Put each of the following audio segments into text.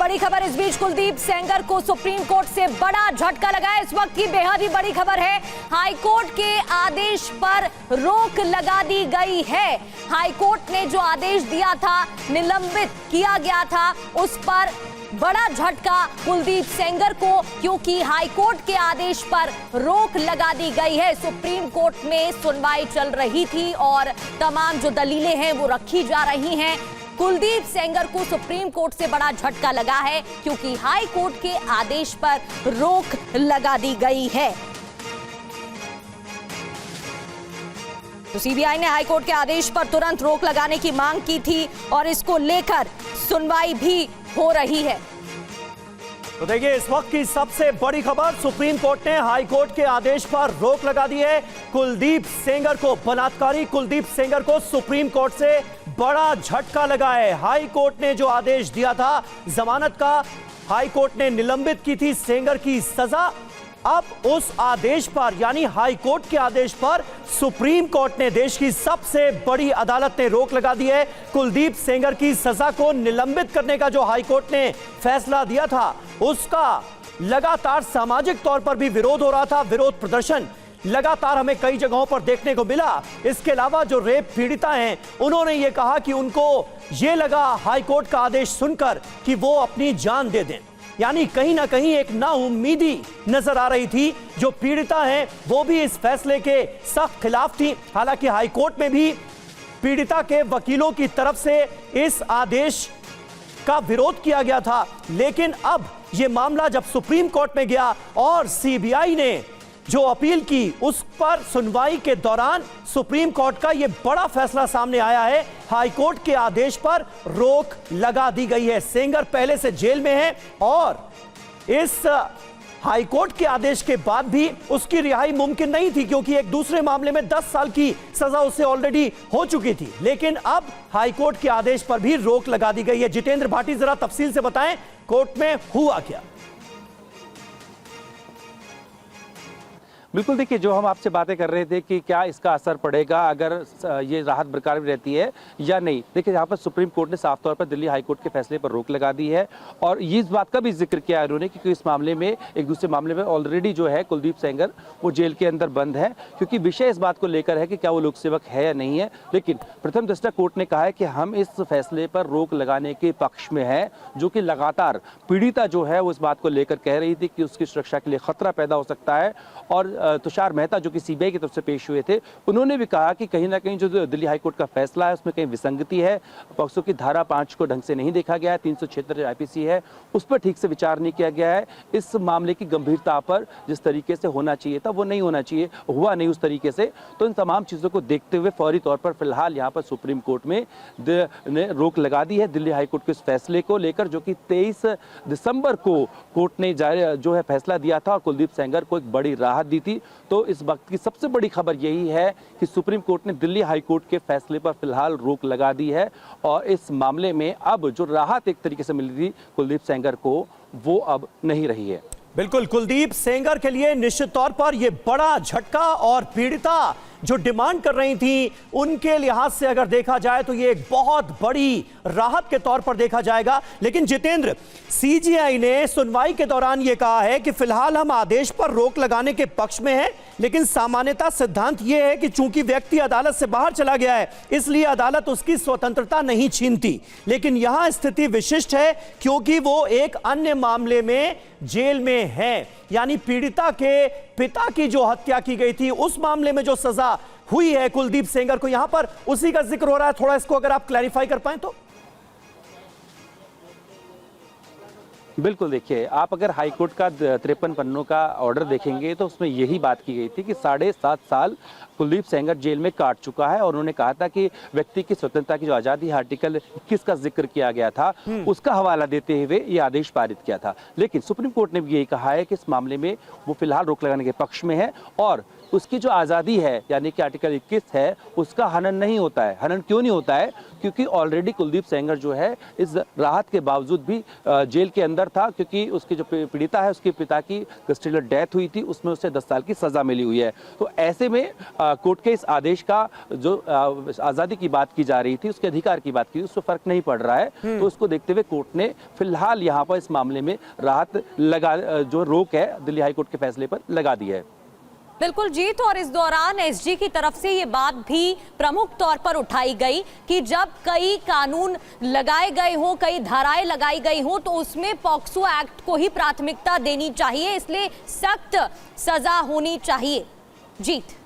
बड़ी खबर इस बीच कुलदीप सेंगर को सुप्रीम कोर्ट से बड़ा झटका लगा है। इस वक्त की बेहद ही बड़ी खबर है। हाई कोर्ट के आदेश पर रोक लगा दी गई है। हाई कोर्ट ने जो आदेश दिया था, निलंबित किया गया था, उस पर बड़ा झटका कुलदीप सेंगर को, क्योंकि हाई कोर्ट के आदेश पर रोक लगा दी गई है। सुप्रीम कोर्ट में सुनवाई चल रही थी और तमाम जो दलीलें हैं वो रखी जा रही हैं। कुलदीप सेंगर को सुप्रीम कोर्ट से बड़ा झटका लगा है, क्योंकि हाई कोर्ट के आदेश पर रोक लगा दी गई है। तो सीबीआई ने हाई कोर्ट के आदेश पर तुरंत रोक लगाने की मांग की थी और इसको लेकर सुनवाई भी हो रही है। तो देखिए, इस वक्त की सबसे बड़ी खबर, सुप्रीम कोर्ट ने हाई कोर्ट के आदेश पर रोक लगा दी है। कुलदीप सेंगर को, बलात्कारी कुलदीप सेंगर को सुप्रीम कोर्ट से बड़ा झटका लगा है। हाई कोर्ट ने जो आदेश दिया था जमानत का, हाई कोर्ट ने निलंबित की थी सेंगर की सजा। अब उस आदेश पर, यानी हाई कोर्ट के आदेश पर सुप्रीम कोर्ट ने, देश की सबसे बड़ी अदालत ने रोक लगा दी है। कुलदीप सेंगर की सजा को निलंबित करने का जो हाई कोर्ट ने फैसला दिया था, उसका लगातार सामाजिक तौर पर भी विरोध हो रहा था। विरोध प्रदर्शन लगातार हमें कई जगहों पर देखने को मिला। इसके अलावा जो रेप पीड़िता हैं, उन्होंने ये कहा कि उनको ये लगा हाई कोर्ट का आदेश सुनकर कि वो अपनी जान दे दें। यानी कहीं ना कहीं एक नाउम्मीदी नजर आ रही थी। जो पीड़िता हैं वो भी इस फैसले के सख्त खिलाफ थी। हालांकि हाई कोर्ट में भी पीड़िता के वकीलों की तरफ से इस आदेश का विरोध किया गया था, लेकिन अब यह मामला जब सुप्रीम कोर्ट में गया और सीबीआई ने जो अपील की, उस पर सुनवाई के दौरान सुप्रीम कोर्ट का यह बड़ा फैसला सामने आया है। हाई कोर्ट के आदेश पर रोक लगा दी गई है। सेंगर पहले से जेल में है और इस हाई कोर्ट के आदेश के बाद भी उसकी रिहाई मुमकिन नहीं थी, क्योंकि एक दूसरे मामले में 10 साल की सजा उसे ऑलरेडी हो चुकी थी। लेकिन अब हाई कोर्ट के आदेश पर भी रोक लगा दी गई है। जितेंद्र भाटी, जरा तफसील से बताएं, कोर्ट में हुआ क्या? बिल्कुल, देखिए, जो हम आपसे बातें कर रहे थे कि क्या इसका असर पड़ेगा अगर ये राहत बरकरार रहती है या नहीं। देखिए, यहाँ पर सुप्रीम कोर्ट ने साफ तौर पर दिल्ली हाई कोर्ट के फैसले पर रोक लगा दी है और ये इस बात का भी जिक्र किया है उन्होंने, क्योंकि इस मामले में, एक दूसरे मामले में ऑलरेडी जो है कुलदीप सेंगर वो जेल के अंदर बंद है, क्योंकि विषय इस बात को लेकर है कि क्या वो लोक सेवक है या नहीं है। लेकिन प्रथम दृष्टया कोर्ट ने कहा है कि हम इस फैसले पर रोक लगाने के पक्ष में है, जो कि लगातार पीड़िता जो है वो इस बात को लेकर कह रही थी कि उसकी सुरक्षा के लिए खतरा पैदा हो सकता है। और तुषार मेहता, जो कि सीबीआई की तरफ से पेश हुए थे, उन्होंने भी कहा कि कहीं ना कहीं जो दिल्ली हाईकोर्ट का फैसला है उसमें कहीं विसंगति है। पॉक्सो की धारा 5 को ढंग से नहीं देखा गया है, 376 आईपीसी है, उस पर ठीक से विचार नहीं किया गया है। इस मामले की गंभीरता पर जिस तरीके से होना चाहिए था वो नहीं होना चाहिए, हुआ नहीं उस तरीके से। तो इन तमाम चीज़ों को देखते हुए फौरी तौर पर फिलहाल यहाँ पर सुप्रीम कोर्ट में ने रोक लगा दी है दिल्ली हाईकोर्ट के इस फैसले को लेकर, जो कि 23 दिसंबर को कोर्ट ने जो है फैसला दिया था और कुलदीप सेंगर को एक बड़ी राहत दी थी। तो इस वक्त की सबसे बड़ी खबर यही है कि सुप्रीम कोर्ट ने दिल्ली हाई कोर्ट के फैसले पर फिलहाल रोक लगा दी है और इस मामले में अब जो राहत एक तरीके से मिली थी कुलदीप सेंगर को, वो अब नहीं रही है। बिल्कुल, कुलदीप सेंगर के लिए निश्चित तौर पर यह बड़ा झटका, और पीड़िता जो डिमांड कर रही थी उनके लिहाज से अगर देखा जाए तो ये एक बहुत बड़ी राहत के तौर पर देखा जाएगा। लेकिन जितेंद्र, सीजीआई ने सुनवाई के दौरान ये कहा है कि फिलहाल हम आदेश पर रोक लगाने के पक्ष में हैं, लेकिन सामान्यतः सिद्धांत ये है कि चूंकि व्यक्ति अदालत से बाहर चला गया है, इसलिए अदालत उसकी स्वतंत्रता नहीं छीनती। लेकिन यहां स्थिति विशिष्ट है, क्योंकि वो एक अन्य मामले में जेल में है, यानी पीड़िता के पिता की जो हत्या की गई थी, उस मामले में जो सजा हुई है कुलदीप सेंगर को, यहां पर उसी का जिक्र हो रहा है। थोड़ा इसको अगर आप क्लैरिफाई कर पाएं तो। बिल्कुल, देखिए, आप अगर हाईकोर्ट का 53 पन्नों का ऑर्डर देखेंगे तो उसमें यही बात की गई थी कि 7.5 साल कुलदीप सेंगर जेल में काट चुका है और उन्होंने कहा था कि व्यक्ति की स्वतंत्रता की जो आज़ादी आर्टिकल 21 का जिक्र किया गया था, उसका हवाला देते हुए ये आदेश पारित किया था। लेकिन सुप्रीम कोर्ट ने भी यही कहा है कि इस मामले में वो फिलहाल रोक लगाने के पक्ष में है और उसकी जो आज़ादी है यानी कि आर्टिकल 21 है उसका हनन नहीं होता है। हनन क्यों नहीं होता है? क्योंकि ऑलरेडी कुलदीप सेंगर जो है इस राहत के बावजूद भी जेल के अंदर था, क्योंकि उसकी जो पीड़िता है उसके पिता की कस्टोडियल डेथ हुई थी, उसमें उसे 10 साल की सजा मिली हुई है। तो ऐसे में कोर्ट के इस आदेश का जो आज़ादी की बात की जा रही थी, उसके अधिकार की बात की, उसको फर्क नहीं पड़ रहा है। तो उसको देखते हुए कोर्ट ने फिलहाल यहाँ पर इस मामले में राहत लगा, जो रोक है दिल्ली हाईकोर्ट के फैसले पर लगा दी है। बिल्कुल जीत, और इस दौरान एसजी की तरफ से ये बात भी प्रमुख तौर पर उठाई गई कि जब कई कानून लगाए गए हों, कई धाराएं लगाई गई हों, तो उसमें पॉक्सो एक्ट को ही प्राथमिकता देनी चाहिए, इसलिए सख्त सजा होनी चाहिए। जीत,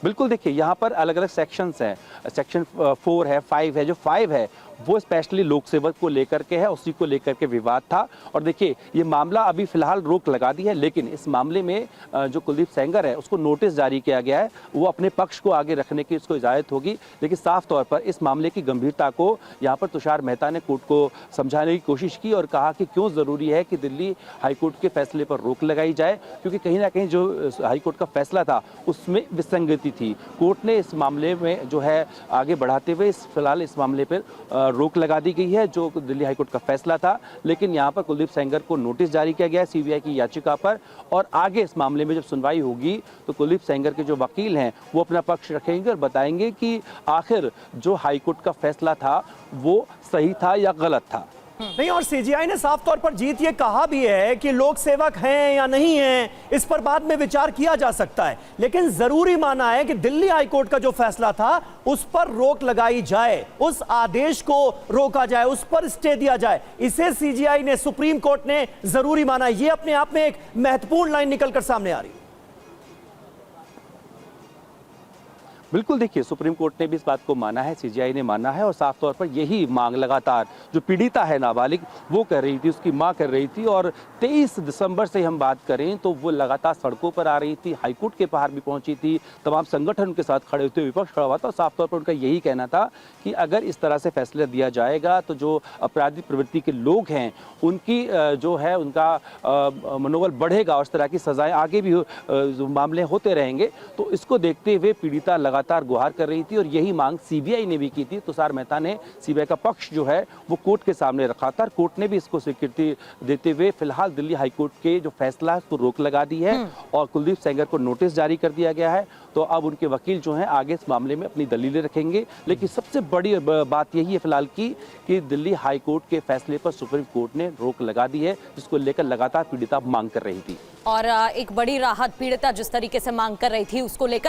बिल्कुल देखिए यहाँ पर अलग अलग सेक्शंस हैं, सेक्शन 4 है, 5 है। जो 5 है वो स्पेशली लोक सेवक को लेकर के है, उसी को लेकर के विवाद था। और देखिए ये मामला अभी फिलहाल रोक लगा दी है, लेकिन इस मामले में जो कुलदीप सेंगर है उसको नोटिस जारी किया गया है, वो अपने पक्ष को आगे रखने की उसको इजाज़त होगी। लेकिन साफ तौर पर इस मामले की गंभीरता को यहाँ पर तुषार मेहता ने कोर्ट को समझाने की कोशिश की और कहा कि क्यों ज़रूरी है कि दिल्ली हाईकोर्ट के फैसले पर रोक लगाई जाए, क्योंकि कहीं ना कहीं जो हाईकोर्ट का फैसला था उसमें विसंगति थी। कोर्ट ने इस मामले में जो है आगे बढ़ाते हुए फिलहाल इस मामले पर रोक लगा दी गई है, जो दिल्ली हाईकोर्ट का फैसला था। लेकिन यहाँ पर कुलदीप सेंगर को नोटिस जारी किया गया है सीबीआई की याचिका पर, और आगे इस मामले में जब सुनवाई होगी तो कुलदीप सेंगर के जो वकील हैं वो अपना पक्ष रखेंगे और बताएंगे कि आखिर जो हाईकोर्ट का फैसला था वो सही था या गलत था। नहीं, और सीजीआई ने साफ तौर पर जीत ये कहा भी है कि लोक सेवक हैं या नहीं हैं इस पर बाद में विचार किया जा सकता है, लेकिन जरूरी माना है कि दिल्ली हाईकोर्ट का जो फैसला था उस पर रोक लगाई जाए, उस आदेश को रोका जाए, उस पर स्टे दिया जाए। इसे सीजीआई ने, सुप्रीम कोर्ट ने जरूरी माना। ये अपने आप में एक महत्वपूर्ण लाइन निकलकर सामने आ रही है। बिल्कुल देखिए सुप्रीम कोर्ट ने भी इस बात को माना है, सीजीआई ने माना है, और साफ तौर पर यही मांग लगातार जो पीड़िता है नाबालिग वो कर रही थी, उसकी मां कर रही थी। और 23 दिसंबर से हम बात करें तो वो लगातार सड़कों पर आ रही थी, हाईकोर्ट के बाहर भी पहुंची थी, तमाम संगठन उनके साथ खड़े होते, विपक्ष खड़ा हुआ था। और साफ तौर पर उनका यही कहना था कि अगर इस तरह से फैसला दिया जाएगा तो जो आपराधिक प्रवृत्ति के लोग हैं उनकी जो है उनका मनोबल बढ़ेगा और इस तरह की सजाएं आगे भी मामले होते रहेंगे। तो इसको देखते हुए पीड़िता लगातार गुहार कर रही थी और यही मांग सीबीआई ने भी की थी। तुषार मेहता ने सीबीआई का पक्ष जो है वो कोर्ट के सामने रखा था। कोर्ट ने भी इसको स्वीकृति देते हुए फिलहाल दिल्ली हाईकोर्ट के जो फैसला है उसको रोक लगा दी है और कुलदीप सेंगर को नोटिस जारी कर दिया गया है। तो अब उनके वकील जो हैं आगे इस मामले में अपनी दलीलें रखेंगे। लेकिन सबसे बड़ी बात यही है फिलहाल की कि दिल्ली हाईकोर्ट के फैसले पर सुप्रीम कोर्ट ने रोक लगा दी है, जिसको लेकर लगातार पीड़िता मांग कर रही थी। और एक बड़ी राहत पीड़िता जिस तरीके से मांग कर रही थी उसको लेकर